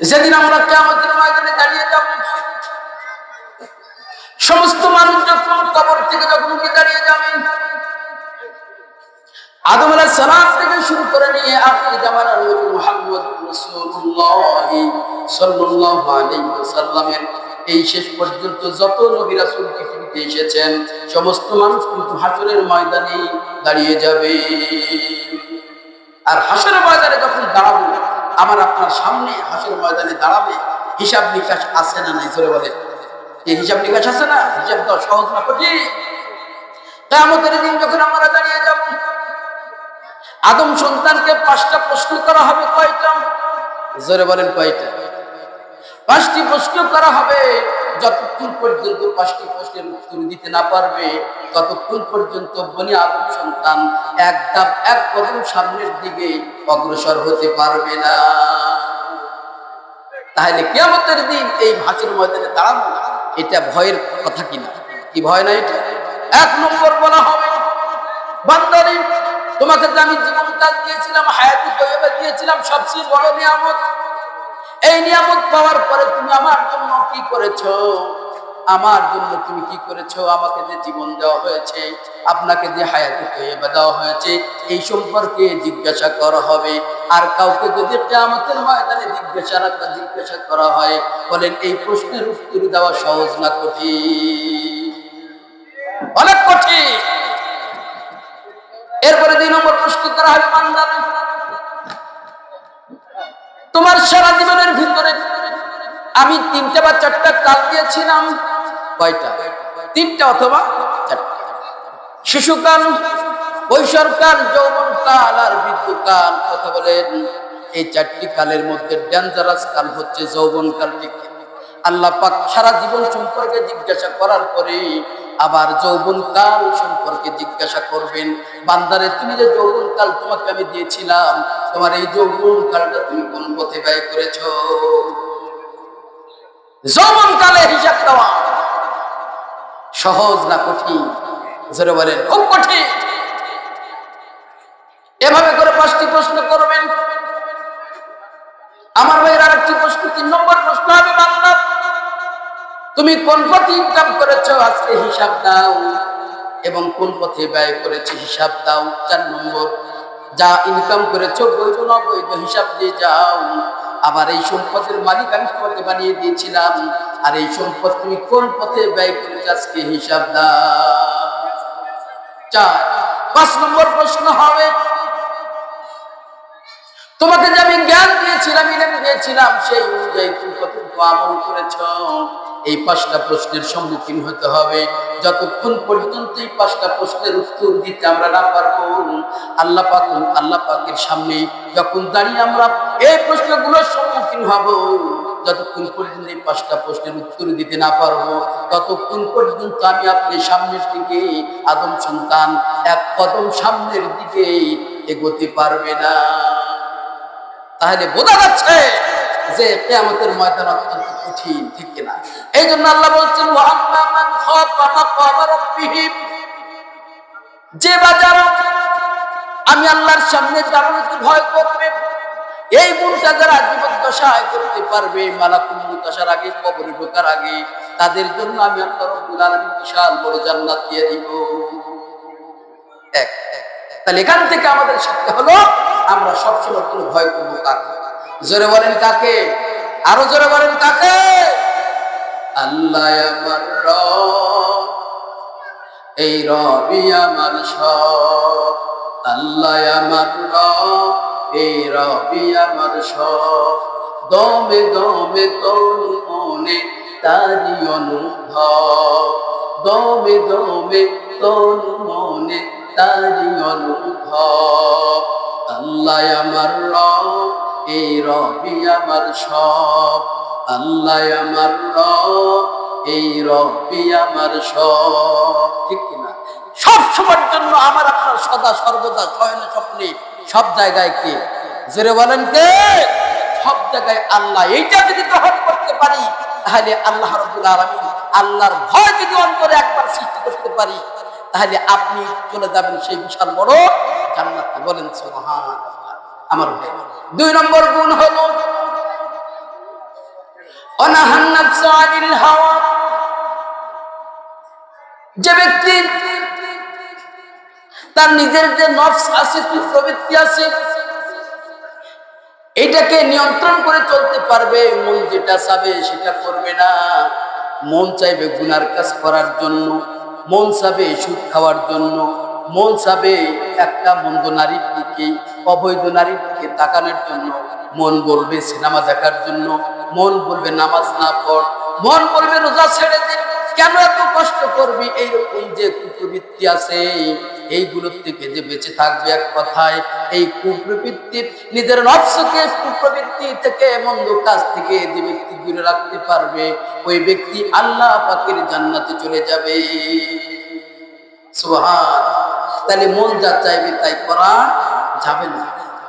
যেদিন আমরা কিয়ামতের ময়দানে দাঁড়িয়ে যাব, সমস্ত মানুষ যখন কবর থেকে যখন উঠে দাঁড়িয়ে যাবেন, আদম আলাইহিস সালাম থেকে শুরু করে নিয়ে আখির জামানার নবী মুহাম্মদ রাসূলুল্লাহ সাল্লাল্লাহু আলাইহি ওয়াসাল্লামের এই শেষ পর্যন্ত যত নবী রাসূল পৃথিবীতে এসেছেন, সমস্ত মানুষ কিন্তু হাসরের ময়দানে দাঁড়িয়ে যাবে। আর হাসরের ময়দানে যখন দাঁড়াবো, আমার আপনার সামনে হাসরের ময়দানে দাঁড়াবে, হিসাব নিকাশ আছে না নাই জোরে বলে? এই হিসাব নিকাশ আছে না? হিসাব তো সহজ না, কঠিন। কিয়ামতের দিন যখন আমরা দাঁড়িয়ে যাব, আদম সন্তানকে 5টা প্রশ্ন করা হবে। কয়টা? জোরে বলেন কয়টা? 5টি প্রশ্ন করা হবে। যতক্ষণ পর্যন্ত 5টি প্রশ্নের উত্তর দিতে না পারবে, ততক্ষণ পর্যন্ত বনি আদম সন্তান এক ধাপ এক কদম সামনের দিকে অগ্রসর হতে পারবে না। তাহলে কিয়ামতের দিন এই হাসরের ময়দানে দাঁড়ানো, এটা ভয়ের কথা কিনা? কি ভয় না এটা? 1 নম্বর বলা হবে, বান্দারে তোমাকে যে আমি জীবনকাল দিয়েছিলাম, হায়াতুত তয়্যিবা দিয়েছিলাম, সবচেয়ে বড় নিয়ামত। এই নিয়ামত পাওয়ার পরে তুমি আমার জন্য কি করেছো? আমার জন্য তুমি কি করেছো? আমাকে যে জীবন দেওয়া হয়েছে, আপনাকে যে হায়াতুত তয়্যিবা দেওয়া হয়েছে, এই সম্পর্কে জিজ্ঞাসা করা হবে। আর কাউকে যদি কিয়ামতের ময়দানে জিজ্ঞাসা করা হয়, বলেন এই প্রশ্নের উত্তর দেওয়া সহজ না কঠিন? অনেক কঠিন। এরপরে 2 নম্বর প্রশ্ন করা হবে, বান্দা তোমার সারা জীবনের ভিতরে আমি 3টা বা 4টা কাল দিয়েছিলাম। কয়টা? 3টা অথবা 4টা। শিশুকাল, কৈশোরকাল, যৌবনকাল আর বৃদ্ধকাল। কথা বলেন, এই 4টি কালের মধ্যে ডেঞ্জারাস কাল হচ্ছে যৌবনকাল। ঠিক আল্লাহ পাক সারা জীবন সম্পর্কে জিজ্ঞাসা করার পরে আবার যৌবনকাল সম্পর্কে জিজ্ঞাসা করবেন। বান্দারে তুমি যে যৌবনকাল তোমাকে আমি দিয়েছিলাম, তোমার এই যৌবনকালটা তুমি কোন পথে ব্যয় করেছো? যৌবনকালে হিসাব দেওয়া সহজ না কঠিন? জোরে বলেন, খুব কঠিন। এভাবে করে 5টি প্রশ্ন করবেন। আমার ভাইয়ের আরেকটি প্রশ্ন, 3 নম্বর প্রশ্ন হবে, বান্দা তুমি কোন পথে ইনকাম করেছো আজকে হিসাব দাও, এবং কোন পথে ব্যয় করেছো হিসাব দাও। 4 নম্বর, যা ইনকাম করেছো বৈধ না অবৈধ হিসাব দিয়ে যাও। আবার এই সম্পদের মালিক আমি তোমাকে বানিয়ে দিয়েছিলাম, আর এই সম্পদ তুমি কোন পথে ব্যয় করেছো আজকে হিসাব দাও। 5 নম্বর প্রশ্ন হবে, তোমাকে যে আমি জ্ঞান দিয়েছিলাম, ইলম দিয়েছিলাম, সেই অনুযায়ী তুমি কতটুকু আমল করেছো? এই 5টা প্রশ্নের সম্মুখীন হতে হবে। যতক্ষণ পর্যন্ত এই 5টা প্রশ্নের উত্তর দিতে আমরা না পারবো, আল্লাহ পাকের সামনে যখন দাঁড়িয়ে আমরা এই প্রশ্নগুলোর সম্মুখীন হব, যতক্ষণ পর্যন্ত এই 5টা প্রশ্নের উত্তর দিতে না পারবো, ততক্ষণ পর্যন্ত আমি আপনি সামনের দিকে, আদম সন্তান 1 কদম সামনের দিকে এগোতে পারবে না। তাহলে বোঝা যাচ্ছে যে কিয়ামতের ময়দান অত্যন্ত কঠিন, ঠিক কিনা? এই জন্য আল্লাহ বলছেন, যে বাজার আমি আল্লাহর সামনে দাঁড়ানোকে ভয় করবে, এই মনটা যারা জীবদ্দশায় করতে পারবে, মালাকুল মউত আসার আগে, কবরে ঢোকার আগে, তাদের জন্য আমি আল্লাহ রাব্বুল আলামিন বিশাল বড় জান্নাত দিয়ে দিব। তাহলে এখান থেকে আমাদের শিক্ষা হলো, আমরা সবসময় কোনো ভয় করবো কাকে? জোরে বলেন কাকে? আরো জোরে বলেন কাকে? আল্লাহ আমার রব, এই রবি আমার সব। আল্লাহ আমার রব, এই রবি আমার সব। দমে দমে তনু মনে তারি অনুভব, দমে দমে তনু মনে তারি অনুভব। আল্লাহ আমার রব, এই রবি আমার সব। আল্লাহ আমার রব, এই রবি আমার সব। ঠিক কিনা? সব সময়ের জন্য আমার আপনার সদা সর্বদা শয়নে স্বপ্নে সব জায়গায় কে? জোরে বলেন কে? সব জায়গায় আল্লাহ। এইটা যদি গ্রহণ করতে পারি, তাহলে আল্লাহ রাব্বুল আলামিন, আল্লাহর ভয় যদি অন্তরে একবার সৃষ্টি করতে পারি, তাহলে আপনি চলে যাবেন সেই বিশাল বড় জান্নাতে। বলেন সুবহানাল্লাহ। আমার 2 নম্বর গুণ হলো, অনাহান নাফসা আনিল হাওয়া, যে ব্যক্তি তার নিজের যে নফস আছে, প্রবৃত্তি আছে, এটাকে নিয়ন্ত্রণ করে চলতে পারবে, মন যেটা চাবে সেটা করবে না। মন চাইবে গুনার কাজ করার জন্য, মন চাবে সুদ খাওয়ার জন্য, মন চাবে একটা মন্দ নারীর দিকে, অবৈধ নারীর দিকে তাকানোর জন্য, মন বলবে সিনেমা দেখার জন্য, মন বলবে নামাজ না পড়, মন বলবে রোজা ছেড়ে দিন, কেন এত কষ্ট করবি। এইরকম যে কুপ্রবৃত্তি আছে, এইগুলোর থেকে যে বেঁচে থাকবে, এক কথায় এই কুপ্রবৃত্তির নিজের নফসকে কুপ্রবৃত্তি থেকে, মন্দ কাজ থেকে যে ব্যক্তি দূরে রাখতে পারবে, ওই ব্যক্তি আল্লাহ পাকের জান্নাতে চলে যাবে। সুবহান। তাহলে মন যা চাইবে তাই করা যাবে না।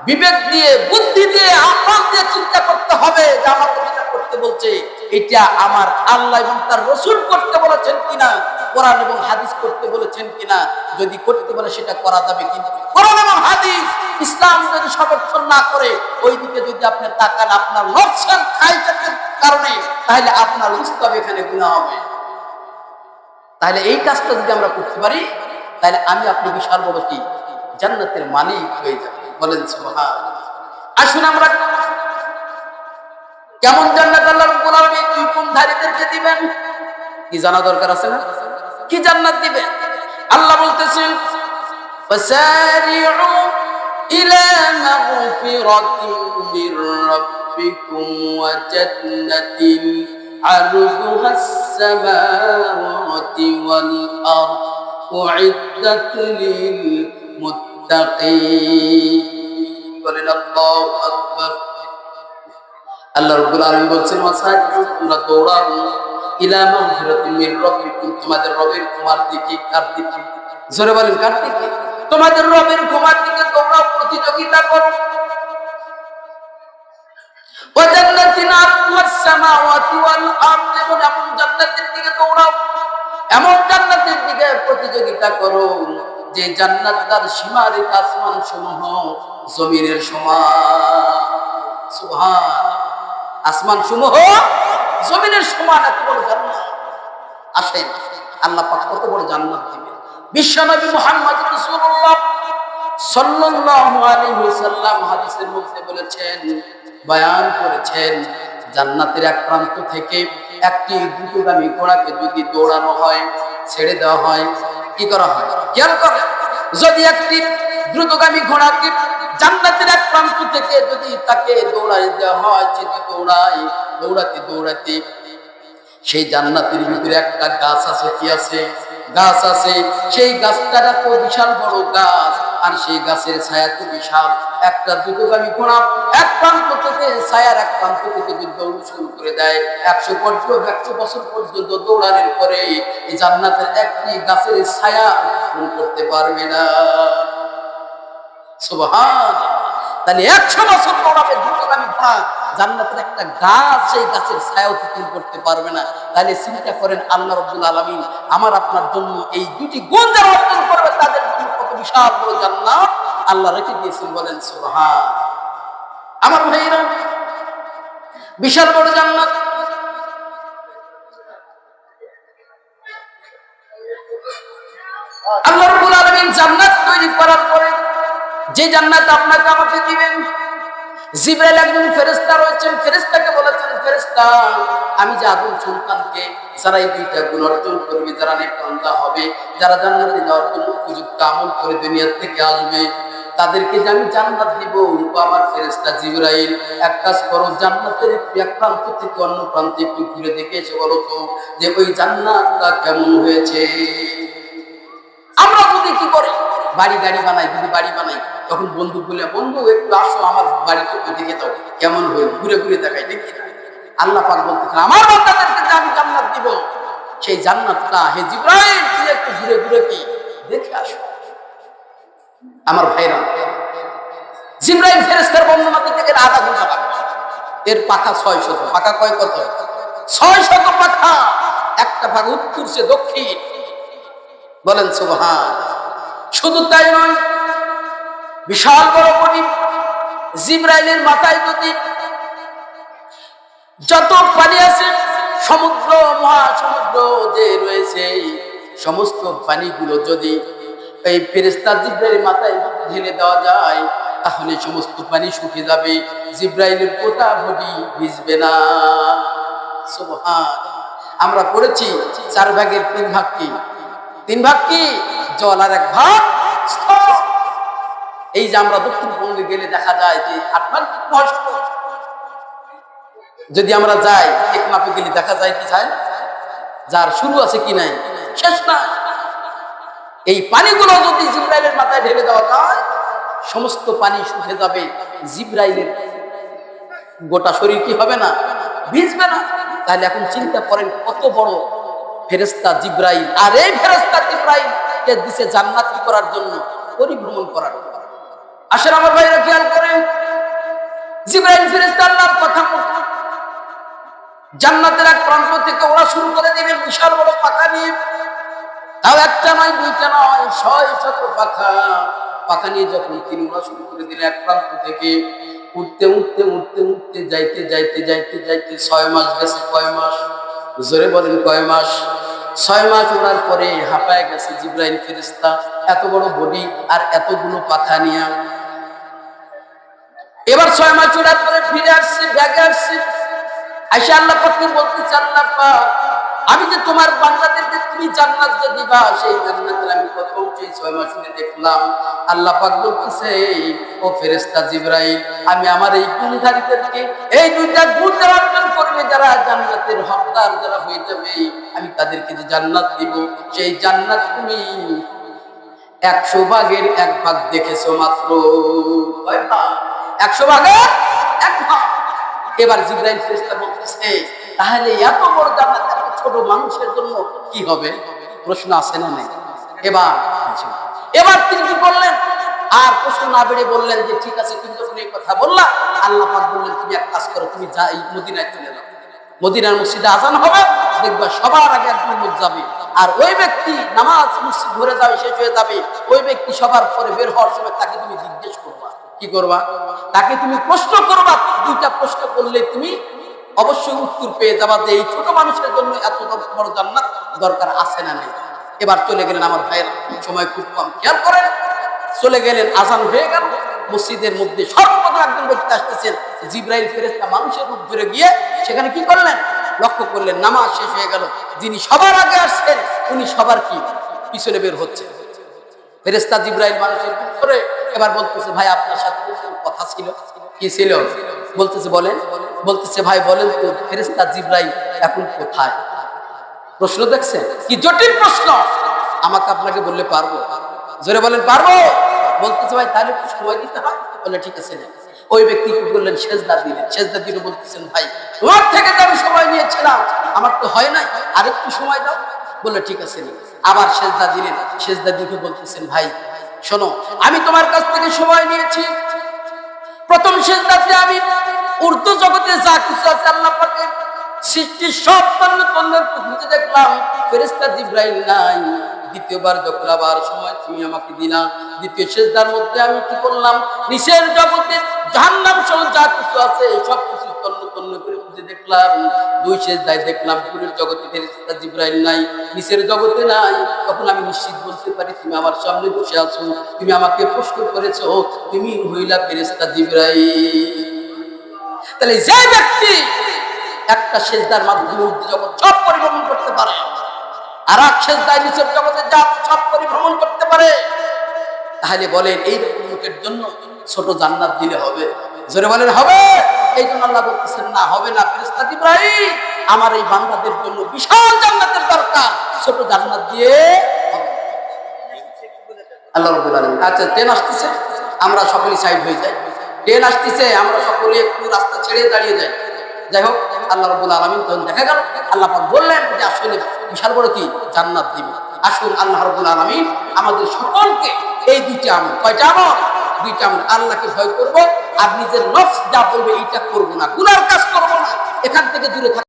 বিবেক দিয়ে, বুদ্ধি দিয়ে, আকল দিয়ে চিন্তা করতে হবে যে আমাকে যেটা করতে বলছে এটা আমার আল্লাহ এবং তার রাসূল করতে বলেছেন কিনা, কোরআন এবং হাদিস করতে বলেছেন কিনা। যদি করতে বলে সেটা করা যাবে, কিন্তু কোরআন এবং হাদিস ইসলাম যদি সমর্থন না করে ওই দিকে যদি আপনি তাকান আপনার নফসের খাইতের কারণে, তাহলে আপনার উস্তাব এখানে গুনাহ হবে। তাহলে এই কাজটা যদি আমরা করতে পারি, তাহলে আমি আপনি বিশাল বড় কি জান্নাতের মালিক হয়ে যাব। বলেন সুবহান। আসুন আমরা কেমন জান্নাত আল্লাহ রাব্বুল আলামিন দুই কোণধারীদেরকে দিবেন কি জানা দরকার আছে না? কি জান্নাত দিবেন? আল্লাহ বলতেছেন ফাসারিউ ইলা মাগফিরাতিন মির রাব্বিকুম ওয়া জান্নাতিন আরদুহাস সামাওয়াতি ওয়াল আরদ উইদ্দাত লিল মুত্তাকিন। বলেন আল্লাহু আকবার। আল্লাহ রাব্বুল আলামিন বলছেন ওয়াসারিউ, তোমরা দৌড়াও ইলা মাগফিরাতিন মির রাব্বিকুম, তোমাদের রবের ক্ষমার দিকে। কার দিকে? জোরে বলেন কার দিকে? তোমাদের রবের ক্ষমার দিকে তোমরা প্রতিযোগিতা করো। ওয়া জান্নাতিন আরদুহাস সামাওয়াতি ওয়াল আরদ, এবং এমন জান্নাতের দিকে দৌড়াও, এমন জান্নাতের দিকে প্রতিযোগিতা করো যে জান্নাত তার সীমারেখা আসমান সমূহ জমিনের সমান। সুবহান। আসমান সমূহ জমিনের সমান, এত বড় জান্নাত। আসেন আল্লাহ পাক কত বড় জান্নাত দিবেন। বিশ্বনবী মুহাম্মদ রাসূলুল্লাহ সাল্লাল্লাহু আলাইহি ওয়াসাল্লাম হাদিসের মধ্যে বলেছেন, বয়ান করেছেন, জান্নাতের এক প্রান্ত থেকে একটি দ্রুতগামী ঘোড়াকে যদি দৌড়ানো হয়, ছেড়ে দেওয়া হয়, কি করা হয়? খেয়াল করেন, যদি একটি দ্রুতগামী ঘোড়াকে জান্নাতের এক প্রান্ত থেকে যদি তাকে দৌড়াই দেওয়া হয়, যদি দৌড়াতে দৌড়াতে সেই জান্নাতের ভিতরে একটা গাছ আছে, কি আছে? গাছ আছে। সেই গাছটা এত বিশাল বড় গাছ, আর সেই গাছের ছায়া তো বিশাল। একটা দ্রুতগামী ঘোড়া এক প্রান্ত থেকে, ছায়ার এক প্রান্ত থেকে যদি দৌড় শুরু করে দেয়, 100 বছর পর্যন্ত দৌড়ানোর পরে এই জান্নাতের একটি গাছের ছায়া করতে পারবে না। সুবহান। তাহলে 100 বছর দৌড়াবে দ্রুতগামী ঘোড়া, জান্নাতের একটা গাছ সেই গাছের ছায়া অতিক্রম করতে পারবে না। তাহলে চিন্তা করেন আল্লাহ রাব্বুল আলামিন আমার আপনার জন্য এই দুটি গুণ যারা অর্জন করবে তাদের জন্য কত বিশাল বড় জান্নাত আল্লাহ রেখে দিয়েছেন। বলেন সুবহান। আমার ভাইরা, বিশাল বড় জান্নাত। আল্লাহ রাব্বুল আলামিন জান্নাত তৈরি করার পরে যে জান্নাত আপনাকে আমাকে দিবেন, জিবরাইল একজন ফেরেশতা রয়েছেন, ফেরেশতাকে বলেছেন, ফেরেশতা আমি যে আদম সন্তানকে যারা এই দুইটা গুণ অর্জন করবে, যারা নেককার হবে, যারা জান্নাতে যাওয়ার জন্য উপযুক্ত আমল করে দুনিয়া থেকে আসবে, তাদেরকে যে আমি জান্নাত দিব। আমার ফেরেশতা জিবরাইল এক কাজ করো, জান্নাতের এক প্রান্ত থেকে অন্য প্রান্তে একটু ঘুরে দেখে এসে বলো তো যে ওই জান্নাতটা কেমন হয়েছে। আমরা যদি কি করি, বাড়ি গাড়ি বানাই, যদি বাড়ি বানাই তখন বন্ধু বলে, বন্ধু একটু আসো আমার বাড়িতে দেখে দাও কেমন হয়ে, ঘুরে ঘুরে দেখাই, দেখি না। আল্লাহ পাক বলতেছেন আমার বান্দাদেরকে যে আমি জান্নাত দিব, সেই জান্নাতটা হে জিবরাইল তুমি একটু ঘুরে ঘুরে কি দেখে আসো। আমার ভাইরা, জিবরাইল ফেরেশতার বর্ণনা থেকে আধা ঘন্টা লাগবে। এর পাখা 600, পাখা কয় কত? 600 পাখা। একটা ভাগ উত্তর সে দক্ষিণ। বলেন সুবহান। শুধু তাই নয়, বিশাল বড় গণিম জিবরাইলের মাথায় যদি যত পানি আছে সমুদ্র মহাসমুদ্র যে রয়েছে সমস্ত পানিগুলো যদি এই ফেরেশতা জিবরাইলের মাথায় ঢেলে দেওয়া যায় তাহলে সমস্ত পানি শুকিয়ে যাবে, জিবরাইলের গোটা বডি ভিজবে না। সুবহান। আমরা পড়েছি 4 ভাগের 3 ভাগ কি? 3 ভাগ কি? জল আর 1 ভাগ স্থল। এই যে আমরা দক্ষিণবঙ্গে গেলে দেখা যায় যে 8 ভাগ মহাসাগর। যদি আমরা যাই টেকনাফে গেলে দেখা যায় কি যায় যার শুরু আছে কি নাই, শেষ না। এই পানিগুলো যদি জিবরাইলের মাথায় ঢেলে দেওয়া যায় সমস্ত পানি শুকিয়ে যাবে, জিবরাইলের গোটা শরীর কি হবে না, ভিজবে না। তাহলে এখন চিন্তা করেন কত বড় ফেরেশতা জিবরাইল, আর এই ফেরেশতা জিবরাইল কে দিছে জান্নাত কি করার জন্য, পরিভ্রমণ করার জন্য। আসেন আমার ভাইরা খেয়াল করেন, জিবরাইল ফেরেশতা আল্লাহর কথা মতো জান্নাতের এক প্রান্ত থেকে ওরা শুরু করে দিবেন বিশাল বড় পাখা নিয়ে। তাও একটা নয়, দুইটা নয়, 600 পাখা। পাখা নিয়ে যখন তিনি ওরা শুরু করে দিলেন এক প্রান্ত থেকে উঠতে উঠতে উঠতে উঠতে যাইতে যাইতে যাইতে যাইতে 6 মাস গেছে। কয় মাস? জোরে বলেন কয় মাস? 6 মাস ওড়ার পরে হাঁপায় গেছে জিবরাইল ফেরেশতা, এত বড় বডি আর এতগুলো পাখা নিয়ে। এবার 6 মাস ওড়ার পরে ফিরে আসছে, ব্যাগে আসছে। আয়েশা আল্লাহ পাককে বলতেছে, আল্লাহ পাক আমি যে তোমার বান্দাদেরকে তুমি জান্নাত যে দিবা সেই জান্নাতের আমি প্রথম সেই 6 মাস ধরে দেখলাম। আল্লাহ পাক বলতেছে, ও ফেরেশতা জিবরাইল আমি আমার এই গুণধারীদেরকে এই দুইটা গুণ অর্জন করবে যারা জান্নাতের হকদার যারা হয়ে যাবে আমি তাদেরকে যে জান্নাত দিব সেই জান্নাত তুমি 100 ভাগের 1 ভাগ দেখেছো মাত্র। 100 ভাগের 1 ভাগ। এবার জিবরাইল ফেরেশতা বলতেছে, তাহলে এত বড় জান্নাত এত ছোট মানুষের জন্য কি হবে? প্রশ্ন আছে না নেই? এবার তিনি কি করলেন? আর প্রশ্ন না বেড়ে বললেন যে ঠিক আছে তুমি যখন এই কথা বললা, আল্লাহ পাক বললেন তুমি এক কাজ করো, তুমি যা এই মদিনায় চলে যাও। মদিনার মসজিদে আজান হবে, দেখবা সবার আগে একজন লোক যাবে, আর ওই ব্যক্তি নামাজ মসজিদ ঘুরে যাবে, শেষ হয়ে যাবে। ওই ব্যক্তি সবার পরে বের হওয়ার সময় তাকে তুমি জিজ্ঞেস করবা। কি করবা? তাকে তুমি প্রশ্ন করবা। 2টা প্রশ্ন করলে তুমি অবশ্যই উত্তর পেয়ে যাবা যে এই ছোট মানুষের জন্য এত বড় জান্নাত দরকার আছে না নেই। এবার চলে গেলেন আমার ভাইয়ের, সময় খুব কম, খেয়াল করেন। চলে গেলেন, আজান হয়ে গেল। মসজিদের মধ্যে সর্বপ্রথম একজন ব্যক্তি আসতেছেন, জিবরাইল ফেরেশতা মানুষের রূপ ধরে গিয়ে সেখানে কি করলেন? লক্ষ্য করলেন নামাজ শেষ হয়ে গেল, যিনি সবার আগে আসছেন উনি সবার কি পিছনে বের হচ্ছে। ফেরেশতা জিবরাইল মানুষের রূপ ধরে এবার বলতেছে, ভাই আপনার সাথে কথা ছিল। কি ছিল? বলতেছে বলেন। বলতেছে ভাই বলেন তো ফেরেশতা জিবরাইল এখন কোথায়? প্রশ্ন দেখছেন কি জটিল প্রশ্ন? আমাকে আপনাকে বললে পারবো? জোরে বলেন পারবো? বলতেছে ভাই তাহলে একটু সময় দিতে হয়। বলে ঠিক আছে। ওই ব্যক্তি কি করলেন? সেজদা দিলেন। সেজদা দিলে বলতেছেন, ভাই তোমার থেকে তো আমি সময় নিয়েছিলাম, আমার তো হয় নাই, আর একটু সময় দাও। বলে ঠিক আছে। আবার সেজদা দিলেন। সেজদা দিতে বলতেছেন, ভাই শোনো আমি তোমার কাছ থেকে সময় নিয়েছি। প্রথম সেজদাতে আমি উর্দু জগতে যা কিছু আছে আল্লাহ পাকের সৃষ্টি সব তন্নের খুঁজে দেখলাম, ফেরেশতা জিবরাইল নাই। দ্বিতীয়বার যখন আবার সময় তুমি আমাকে দিলা, দ্বিতীয় সেজদার মধ্যে আমি কি করলাম? নিচের জগতে জাহান্নাম সহ যা কিছু আছে সব কিছু তন্ন করে খুঁজে দেখলাম। 2 সেজদায় দেখলাম পুরের জগতে ফেরেশতা জিবরাইল নাই, নিচের জগতে নাই। তখন আমি নিশ্চিত বলতে পারি তুমি আমার সামনে বসে আছো, তুমি আমাকে প্রশ্ন করেছো, তুমি হইলা ফেরেশতা জিবরাইল। তাহলে যে ব্যক্তি একটা সেজদার মাধ্যমে উর্দু জগৎ সব পরিভ্রমণ করতে পারে, আর এক সেজদায় নিচের জগতে যা সব পরিভ্রমণ করতে পারে, তাহলে বলেন এই লোকের জন্য ছোট জান্নাত দিলে হবে? জোরে বলেন হবে? এই জন্য আল্লাহ বলতেছেন না, হবে না। ফেরেশতা জিবরাইল আমার এই বান্দাদের জন্য বিশাল জান্নাতের দরকার, ছোট জান্নাত দিয়ে হবে। আল্লাহ রাব্বুল আলামিন। আচ্ছা ট্রেন আসতেছে, আমরা সকলেই সাইড হয়ে যাই। ট্রেন আসতেছে, আমরা সকলে একটু রাস্তা ছেড়ে দাঁড়িয়ে যাই। যাই হোক, আল্লাহ রাব্বুল আলামিন তখন দেখা গেল আল্লাহ পাক বললেন যে আসলে বিশাল বড় কি জান্নাত দিবে। আসুন আল্লাহ রাব্বুল আলামিন আমাদের সকলকে এই 2টা আমল, কয়টা আমল? 2টা আমল। আল্লাহকে ভয় করব আর নিজের নফস যা বলবে এইটা করব না, গুনার কাজ করব না, এখান থেকে দূরে থাকব।